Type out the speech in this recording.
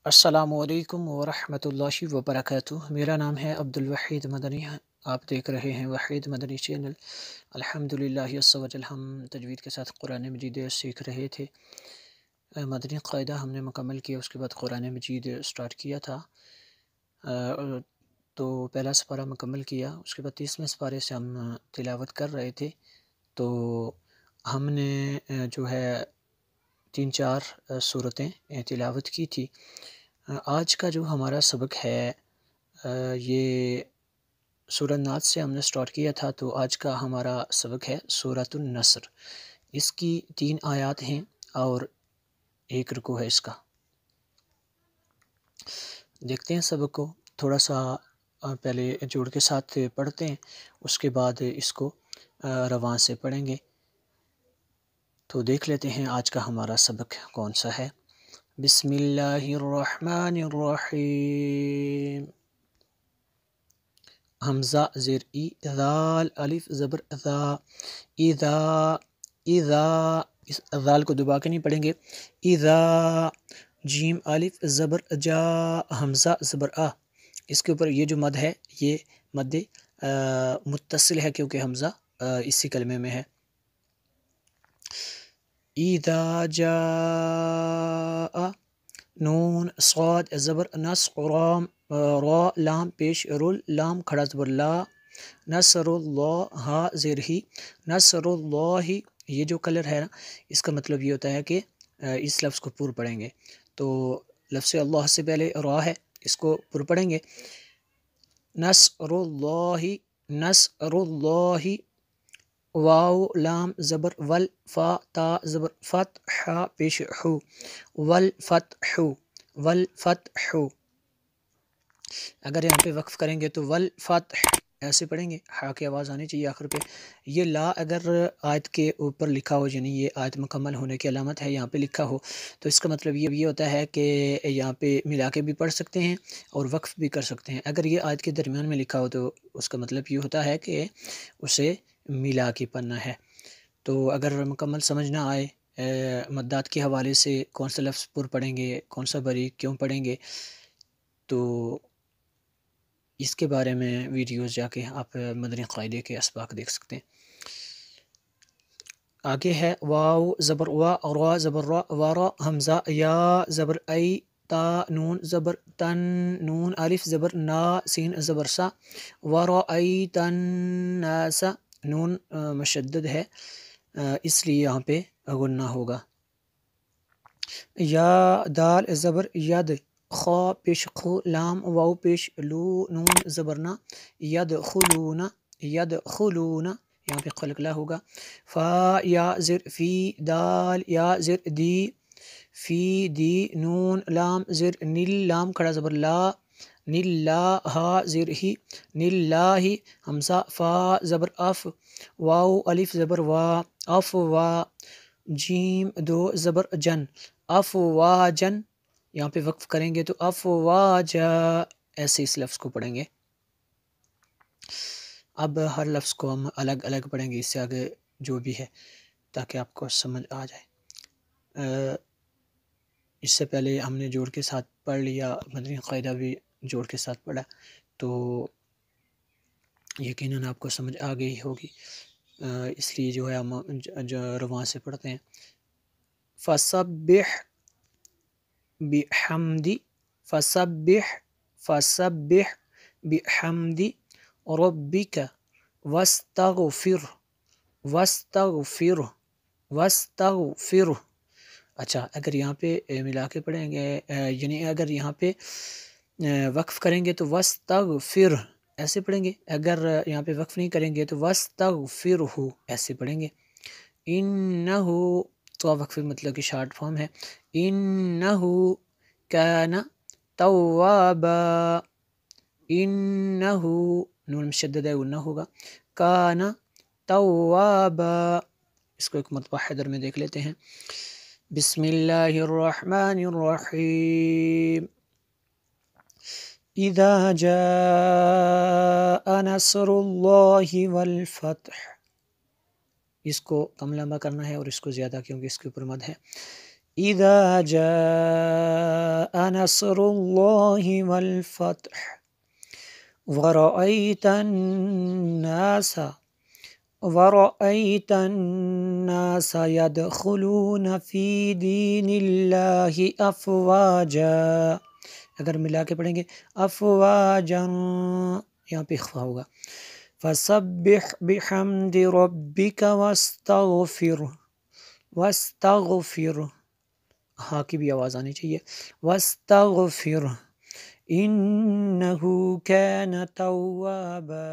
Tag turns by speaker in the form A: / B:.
A: السلام علیکم ورحمۃ اللہ وبرکاتہ۔ میرا نام ہے عبدالوحید مدنی۔ آپ دیکھ رہے ہیں وحید مدنی چینل۔ الحمدللہ عز وجل ہم تجوید کے ساتھ قرآن مجید سیکھ رہے تھے۔ مدنی قاعدہ ہم نے مکمل کیا، اس کے بعد قرآن مجید سٹارٹ کیا تھا، تو پہلا سپارہ مکمل کیا، اس کے بعد 30ویں سپارے سے ہم تلاوت کر رہے تھے۔ تو ہم نے جو ہے 3-4 سورتیں تلاوت کی تھی۔ آج کا جو ہمارا سبق ہے یہ سورۃ ناس سے ہم نے سٹارٹ کیا تھا، تو آج کا ہمارا سبق ہے سورۃ النصر۔ اس کی 3 آیات ہیں اور 1 رکوع ہے اس کا۔ دیکھتے ہیں سبق کو، تھوڑا سا پہلے جوڑ کے ساتھ پڑھتے ہیں، اس کے بعد اس کو رواں سے پڑھیں گے۔ تو دیکھ لیتے ہیں آج کا ہمارا سبق کون سا ہے۔ بسم اللہ الرحمن الرحیم۔ حمزہ زیر ای، ذال الف زبر ذا، اذا، اذا، اس ذال کو دبا کے نہیں پڑھیں گے۔ اذا، جیم الف زبر جا، حمزہ زبر آ، اس کے اوپر یہ جو مد ہے یہ مد متصل ہے کیونکہ حمزہ اسی کلمے میں ہے۔ اذا جاء، نون صاد زبر نس، رام را لام پیش رول، لام کھڑا زبر لا، نصر اللہ ہا زیر ہی، نصر اللہ، یہ جو کلر ہے نا اس کا مطلب یہ ہوتا ہے کہ اس لفظ کو پر پڑھیں گے، تو لفظ اللہ سے پہلے را ہے، اس کو پر پڑھیں گے۔ نصر اللہ، نصر اللہ، واو لام زبر ول، فا تا زبر فت، حا پیش حو، والفتح، والفتح۔ اگر یہاں پہ وقف کریں گے تو والفتح ایسے پڑھیں گے، حا کی آواز آنی چاہیے آخر پہ۔ یہ لا اگر آیت کے اوپر لکھا ہو، یعنی یہ آیت مکمل ہونے کی علامت ہے، یہاں پہ لکھا ہو تو اس کا مطلب یہ ہوتا ہے کہ یہاں پہ ملا کے بھی پڑھ سکتے ہیں اور وقف بھی کر سکتے ہیں۔ اگر یہ آیت کے درمیان میں لکھا ہو تو اس کا مطلب یہ ہوتا ہے کہ اسے ملا کے پڑھنا ہے۔ تو اگر مکمل سمجھ نہ آئے مدات کے حوالے سے کون سا لفظ پر پڑھیں گے، کون سا بریک کیوں پڑھیں گے، تو اس کے بارے میں ویڈیوز جا کے آپ مدنی قاعدے کے اسباق دیکھ سکتے ہیں۔ آگے ہے واو زبر وا، را زبر را، وارا، حمزہ یا زبر ای، تا نون زبر تن، نون الف زبر نا، سین زبر سا، ورأیتن ناس، نون مشدد ہے اس لیے یہاں پہ غنہ ہوگا۔ یا دال زبر ید، خا پیش خو، لام واو پیش لو، نون زبرنا، یدخلون، یدخلون، یہاں پہ قلقلہ ہوگا۔ فا یا زر فی، دال یا زر دی، فی دی، نون لام زر نیل، لام کھڑا زبر لا، نیل لا، ہا زر ہی، نیل لا ہی، حمزہ فا زبر اف، واو الف زبر وا، اف وا، جیم دو زبر جن، افواجن، یہاں پہ وقف کریں گے تو افواجا، ایسے اس لفظ کو پڑھیں گے۔ اب ہر لفظ کو ہم الگ الگ پڑھیں گے اس سے آگے جو بھی ہے، تاکہ آپ کو سمجھ آ جائے۔ اس سے پہلے ہم نے جوڑ کے ساتھ پڑھ لیا، مدنی قاعدہ بھی جوڑ کے ساتھ پڑھا، تو یقیناً آپ کو سمجھ آ گئی ہوگی، اس لیے جو ہے ہم رواں سے پڑھتے ہیں۔ فسبح بحمد، فسبح، فسبح بحمد ربک واستغفر، واستغفر، واستغفر۔ اچھا اگر یہاں پہ ملا کے پڑھیں گے، یعنی اگر یہاں پہ وقف کریں گے تو واستغفر ایسے پڑھیں گے، اگر یہاں پہ وقف نہیں کریں گے تو واستغفرہ ایسے پڑھیں گے۔ انہو، تو وقف مطلب کی شارٹ فارم ہے، انہو کان توابا، انہو، نون مشدد ہے غنہ ہوگا، کان توابا۔ اس کو ایک مرتبہ حیدر میں دیکھ لیتے ہیں۔ بسم اللہ الرحمن الرحیم۔ اذا جاء نصر اللہ والفتح، اس کو کم لمبا کرنا ہے اور اس کو زیادہ کیونکہ اس کے اوپر مد ہے۔ اذا جاء نصر اللہ والفتح ورأيت الناس يدخلون في دين اللہ افواجا. اگر ملا کے پڑھیں گے افواجا، یہاں پہ اخفا ہوگا. فسبح بحمد ربک واستغفر، ہاں کی بھی آواز آنی چاہیے، واستغفر انہ کان توابا.